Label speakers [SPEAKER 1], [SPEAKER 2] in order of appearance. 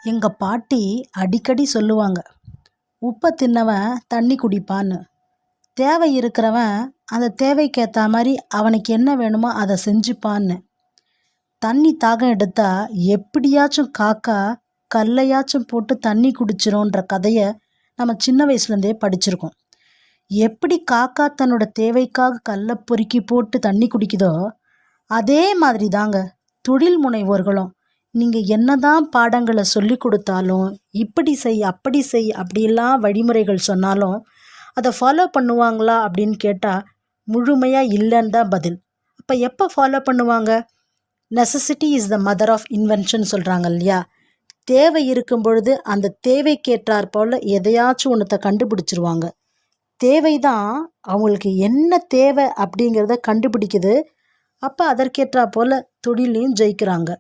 [SPEAKER 1] எங்கள் பாட்டி அடிக்கடி சொல்லுவாங்க, உப்பை தின்னவன் தண்ணி குடிப்பான்னு. தேவை இருக்கிறவன் அந்த தேவைக்கேற்ற மாதிரி அவனுக்கு என்ன வேணுமோ அதை செஞ்சுப்பான்னு. தண்ணி தாகம் எடுத்தா எப்படியாச்சும் காக்கா கல்லையாச்சும் போட்டு தண்ணி குடிச்சிரோன்ற கதையை நம்ம சின்ன வயசுலேருந்தே படிச்சிருக்கோம். எப்படி காக்கா தன்னோட தேவைக்காக கல்லை பொறுக்கி போட்டு தண்ணி குடிக்குதோ அதே மாதிரி தாங்க தொழில் முனைவோர்களும். நீங்கள் என்னதான் பாடங்களை சொல்லி கொடுத்தாலும், இப்படி செய் அப்படி செய் அப்படிலாம் வழிமுறைகள் சொன்னாலும் அதை ஃபாலோ பண்ணுவாங்களா அப்படின்னு கேட்டால் முழுமையாக இல்லைன்னு தான் பதில். அப்போ எப்போ ஃபாலோ பண்ணுவாங்க? Necessity is the mother of invention சொல்கிறாங்க இல்லையா? தேவை இருக்கும் பொழுது அந்த தேவைக்கேற்றாற் போல் எதையாச்சும் ஒன்றத்தை கண்டுபிடிச்சிருவாங்க. தேவை தான் அவங்களுக்கு என்ன தேவை அப்படிங்கிறத கண்டுபிடிக்குது. அப்போ அதற்கேற்றா போல் தொழிலையும் ஜெயிக்கிறாங்க.